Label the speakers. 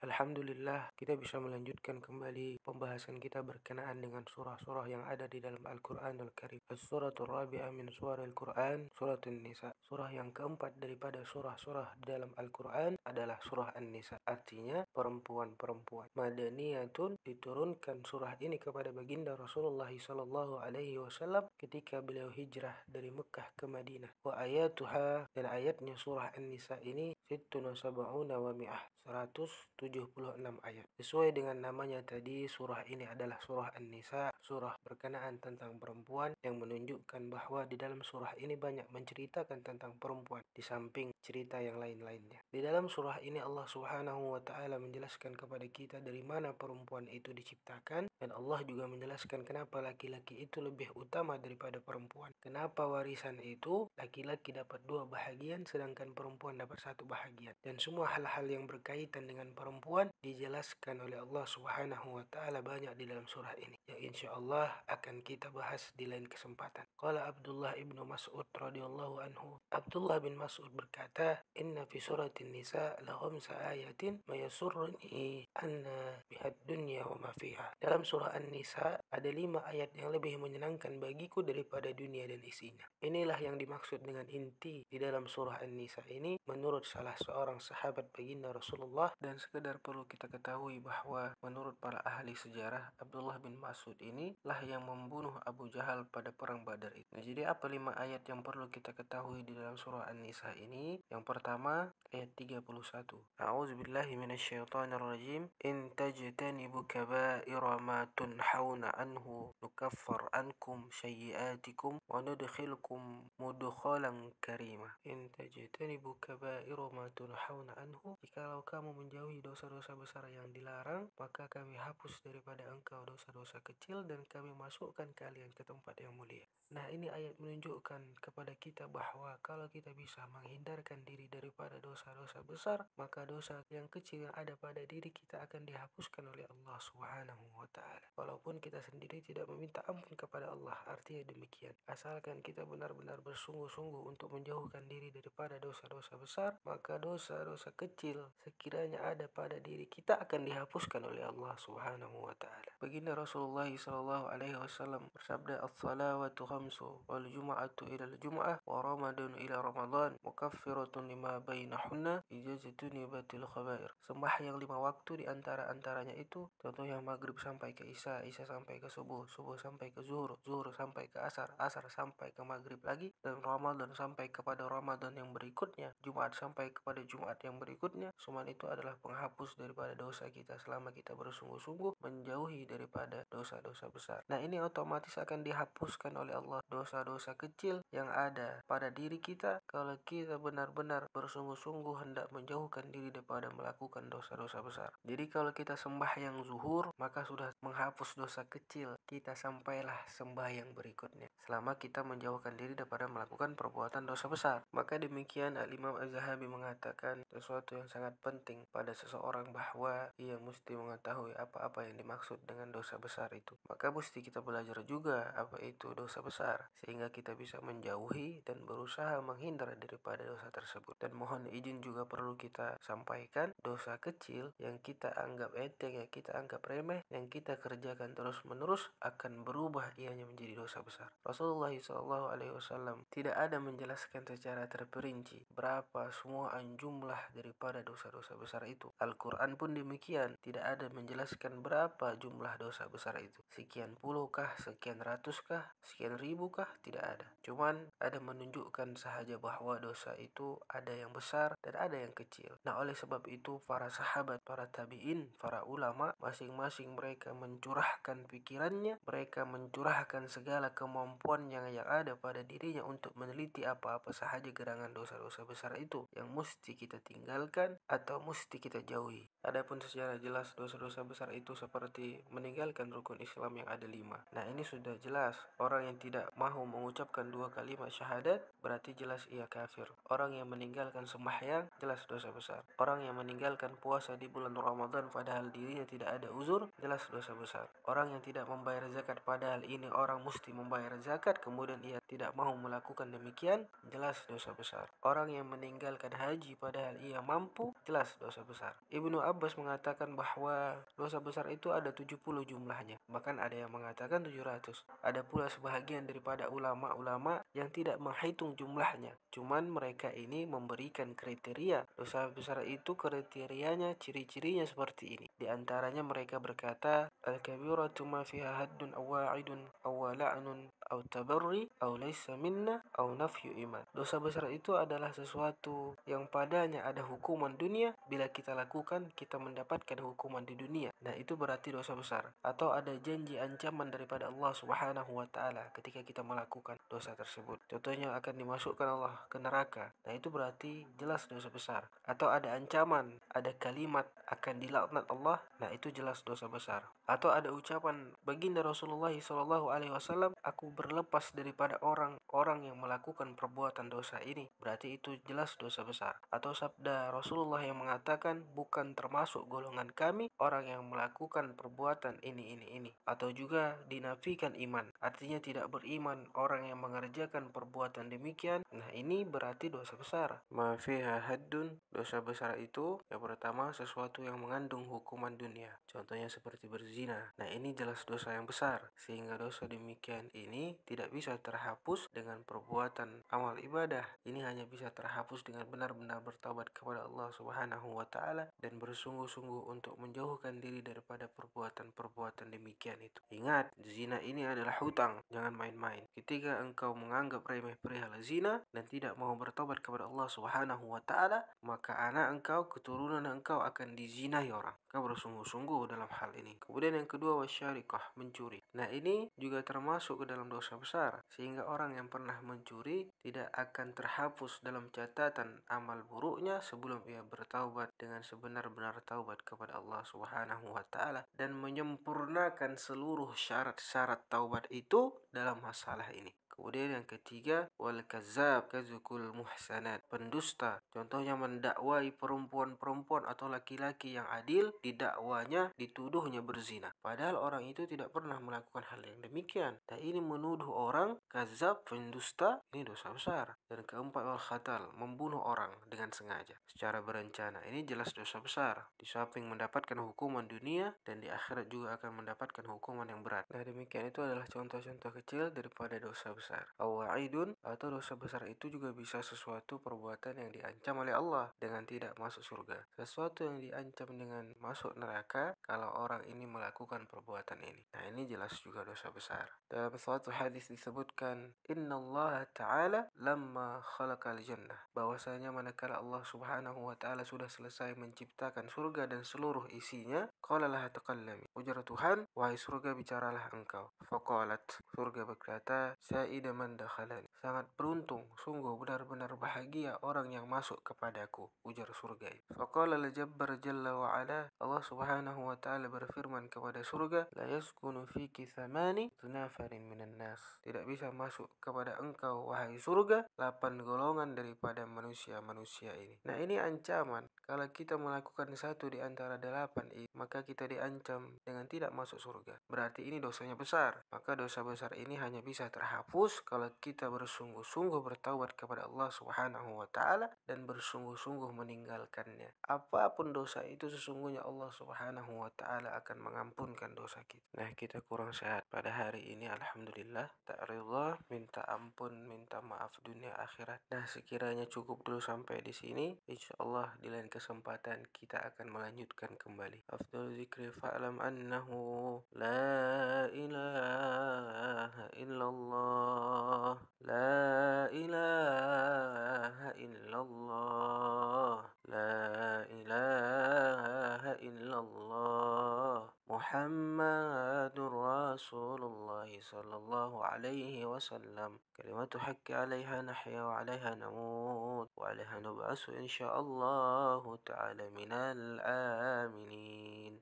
Speaker 1: Alhamdulillah, kita bisa melanjutkan kembali pembahasan kita berkenaan dengan surah-surah yang ada di dalam Al-Quranul Karim. As-suratul rabi'ah min surahil Quran, surat An-Nisa. Surah yang keempat daripada surah-surah di dalam Al-Quran adalah surah An-Nisa. Artinya perempuan-perempuan. Madaniyatun, diturunkan surah ini kepada baginda Rasulullah sallallahu alaihi wasallam ketika beliau hijrah dari Mekah ke Madinah. Wa ayatuha, dan ayatnya surah An-Nisa ini sittuna sab'una wa mi'ah, 176 ayat. Sesuai dengan namanya tadi, surah ini adalah surah An-Nisa, surah berkenaan tentang perempuan, yang menunjukkan bahwa di dalam surah ini banyak menceritakan tentang perempuan di samping cerita yang lain-lainnya. Di dalam surah ini Allah Subhanahu wa taala menjelaskan kepada kita dari mana perempuan itu diciptakan, dan Allah juga menjelaskan kenapa laki-laki itu lebih utama daripada perempuan. Kenapa warisan itu laki-laki dapat 2 bahagian sedangkan perempuan dapat 1 bahagian. Dan semua hal-hal yang berkaitan dengan perempuan dijelaskan oleh Allah Subhanahu wa taala banyak di dalam surah ini, yang insyaallah akan kita bahas di lain kesempatan. Qala Abdullah ibnu Mas'ud radhiyallahu anhu, Abdullah bin Mas'ud berkata, "Inna fi suratin Nisa la khamsa ayatin ma yasurruni anna bihad dunya wa ma fiha." Dalam surah An-Nisa ada 5 ayat yang lebih menyenangkan bagiku daripada dunia dan isinya. Inilah yang dimaksud dengan inti di dalam surah An-Nisa ini menurut salah seorang sahabat baginda Rasulullah. Dan sekedar perlu kita ketahui bahwa menurut para ahli sejarah, Abdullah bin Mas'ud ini lah yang membunuh Abu Jahal pada perang Badar itu. Nah, jadi apa 5 ayat yang perlu kita ketahui di dalam surah An-Nisa ini? Yang pertama, ayat 31. A'udzubillahi minasyaitonirrajim. In tajtanibu kaba'ira ma tunhauna anhu nukaffar ankum sayyi'atikum wa nudkhilkum mudkhalan karima. In tajtanibu kaba'ira ma tunhauna anhu, jikalau kamu menjauhi dosa-dosa besar yang dilarang, maka kami hapus daripada engkau dosa-dosa kecil dan kami masukkan kalian ke tempat yang mulia. Nah, ini ayat menunjukkan kepada kita bahwa kalau kita bisa menghindarkan diri daripada dosa-dosa besar, maka dosa yang kecil yang ada pada diri kita akan dihapuskan oleh Allah Subhanahu wa taala. Walaupun kita sendiri tidak meminta ampun kepada Allah, artinya demikian. Asalkan kita benar-benar bersungguh-sungguh untuk menjauhkan diri daripada dosa-dosa besar, maka dosa-dosa kecil sekiranya ada pada diri kita akan dihapuskan oleh Allah Subhanahu wa taala. Baginda Rasulullah sallallahu alaihi wasallam bersabda, "As-salawatu khamsu wal jum'atu ila al-jum'ah wa ramadun ila ramadan mukaffiratun lima bainahunna ijazatunibatil khabair." Sembahyang 5 waktu di antara-antaranya itu, contohnya maghrib sampai ke isya, isya sampai ke subuh, subuh sampai ke zuhur, zuhur sampai ke asar, asar sampai ke maghrib lagi, dan Ramadan sampai kepada Ramadan yang berikutnya, Jumat sampai kepada Jumat yang berikutnya. Semua itu adalah penghapus daripada dosa kita selama kita bersungguh-sungguh menjauhi daripada dosa-dosa besar. Nah, ini otomatis akan dihapuskan oleh Allah dosa-dosa kecil yang ada pada diri kita kalau kita benar-benar bersungguh-sungguh hendak menjauhkan diri daripada melakukan dosa-dosa besar. Jadi kalau kita sembahyang zuhur, maka sudah menghapus dosa kecil kita sampailah sembahyang berikutnya, selama kita menjauhkan diri daripada melakukan perbuatan dosa besar. Maka demikian Al-Imam Az-Zahabi mengatakan sesuatu yang sangat penting pada seseorang bahwa ia mesti mengetahui apa-apa yang dimaksud dengan dosa besar itu. Maka mesti kita belajar juga apa itu dosa besar, sehingga kita bisa menjauhi dan berusaha menghindar daripada dosa tersebut. Dan mohon izin juga perlu kita sampaikan, dosa kecil yang kita anggap enteng, yang kita anggap remeh, yang kita kerjakan terus-menerus akan berubah ianya menjadi dosa besar. Rasulullah SAW tidak ada menjelaskan secara terperinci berapa semua jumlah daripada dosa-dosa besar itu. Al-Quran pun demikian, tidak ada menjelaskan berapa jumlah dosa besar itu. Sekian puluh kah, sekian ratus kah, sekian ribu kah, tidak ada. Cuman ada menunjukkan sahaja bahwa dosa itu ada yang besar dan ada yang kecil. Nah, oleh sebab itu para sahabat, para tabi'in, para ulama, masing-masing mereka mencurahkan pikirannya, mereka mencurahkan segala kemampuan yang ada pada dirinya untuk meneliti apa-apa sahaja gerangan dosa-dosa besar itu yang mesti kita tinggalkan atau mesti kita jauhi. Adapun secara jelas dosa-dosa besar itu seperti meninggalkan rukun Islam yang ada 5. Nah, ini sudah jelas. Orang yang tidak mahu mengucapkan 2 kalimat syahadat berarti jelas ia kafir. Orang yang meninggalkan sembahyang sembahyang, jelas dosa besar. Orang yang meninggalkan puasa di bulan Ramadan padahal dirinya tidak ada uzur, jelas dosa besar. Orang yang tidak membayar zakat padahal ini orang mesti membayar zakat, kemudian ia tidak mau melakukan demikian, jelas dosa besar. Orang yang meninggalkan haji padahal ia mampu, jelas dosa besar. Ibnu Abbas mengatakan bahwa dosa besar itu ada 70 jumlahnya. Bahkan ada yang mengatakan 700. Ada pula sebahagian daripada ulama-ulama yang tidak menghitung jumlahnya. Cuman mereka ini memberikan kriteria. Dosa besar itu kriterianya, ciri-cirinya seperti ini. Di antaranya mereka berkata, al-kabiratu ma fiha haddun aw wa'idun aw la'nun aw tabarri aw laysa minna aw nafyu iman. Dosa besar itu adalah sesuatu yang padanya ada hukuman dunia, bila kita lakukan kita mendapatkan hukuman di dunia. Nah, itu berarti dosa besar. Atau ada janji ancaman daripada Allah Subhanahu wa taala ketika kita melakukan dosa tersebut. Contohnya akan dimasukkan Allah ke neraka. Nah, itu berarti jelas dosa besar. Atau ada ancaman, ada kalimat akan dilaknat Allah. Nah, itu jelas dosa besar. Atau ada ucapan baginda Rasulullah SAW, aku berlepas daripada orang-orang yang melakukan perbuatan dosa ini. Berarti itu jelas dosa besar. Atau sabda Rasulullah yang mengatakan, bukan termasuk golongan kami orang yang melakukan perbuatan ini. Atau juga dinafikan iman, artinya tidak beriman orang yang mengerjakan perbuatan demikian. Nah, ini berarti dosa besar. Ma fiha haddun, dosa besar itu yang pertama sesuatu yang mengandung hukuman dunia. Contohnya seperti berzina. Nah, ini jelas dosa yang besar, sehingga dosa demikian ini tidak bisa terhapus dengan perbuatan amal ibadah. Ini hanya bisa terhapus dengan benar-benar bertaubat kepada Allah Subhanahu wa taala dan bersungguh-sungguh untuk menjauhkan diri daripada perbuatan-perbuatan demikian itu. Ingat, zina ini adalah hutang, jangan main-main. Ketika engkau menganggap remeh perihal zina dan tidak mau bertobat kepada Allah Subhanahu wa taala, maka anak engkau, keturunan engkau akan dizinai orang. Kau bersungguh-sungguh dalam hal ini. Kemudian yang kedua, wasyarikah, mencuri. Nah, ini juga termasuk ke dalam dosa besar, sehingga orang yang pernah mencuri tidak akan terhapus dalam catatan amal buruknya sebelum ia bertaubat dengan sebenar-benar taubat kepada Allah Subhanahu wa taala dan menyempurnakan seluruh syarat-syarat taubat itu dalam masalah ini. Kemudian yang ketiga, wal kazab kazukul muhsanat, pendusta. Contohnya mendakwai perempuan-perempuan atau laki-laki yang adil, didakwanya, dituduhnya berzina. Padahal orang itu tidak pernah melakukan hal yang demikian. Dan ini menuduh orang, kazab, pendusta, ini dosa besar. Dan keempat, wal khatal, membunuh orang dengan sengaja, secara berencana. Ini jelas dosa besar. Di samping mendapatkan hukuman dunia, dan di akhirat juga akan mendapatkan hukuman yang berat. Nah, demikian itu adalah contoh-contoh kecil daripada dosa besar. Awaidun, atau dosa besar itu juga bisa sesuatu perbuatan yang diancam oleh Allah dengan tidak masuk surga. Sesuatu yang diancam dengan masuk neraka kalau orang ini melakukan perbuatan ini. Nah, ini jelas juga dosa besar. Dalam suatu hadis disebutkan, Inna Allah Ta'ala lamma khalaqal jannah, bahwasanya manakala Allah Subhanahu wa taala sudah selesai menciptakan surga dan seluruh isinya, qala laha taqallami, ujar Tuhan, wahai surga bicaralah engkau. Faqalat, surga berkata, sa'ida man dakhalani, sangat beruntung, sungguh benar-benar bahagia orang yang masuk kepadaku, ujar surga itu. Faqala al-jabbar jalla wa ala, Allah Subhanahu wa taala berfirman kepada surga, la yaskunu fiki thamani tunafarin minan nas, tidak bisa masuk kepada engkau wahai surga 8 golongan daripada manusia-manusia ini. Nah, ini ancaman. Kalau kita melakukan satu di antara 8 ini, maka kita diancam dengan tidak masuk surga. Berarti ini dosanya besar. Maka dosa besar ini hanya bisa terhapus kalau kita bersungguh-sungguh bertaubat kepada Allah Subhanahu wa taala dan bersungguh-sungguh meninggalkannya. Apapun dosa itu, sesungguhnya Allah Subhanahu wa taala akan mengampunkan dosa kita. Nah, kita kurang sehat pada hari ini, alhamdulillah. Tak rela, minta ampun, minta maaf dunia akhirat. Nah, sekiranya cukup dulu sampai di sini. Insyaallah di lain kesempatan kita akan melanjutkan kembali. Afdal zikri fa'lam annahu la ilaha illallah, la ilaha illallah, la ilaha illallah, Muhammadur Rasulullah sallallahu alaihi wasallam. كلمة حق عليها نحيا وعليها نموت وعليها نبعث إن شاء الله تعالى من الآمنين.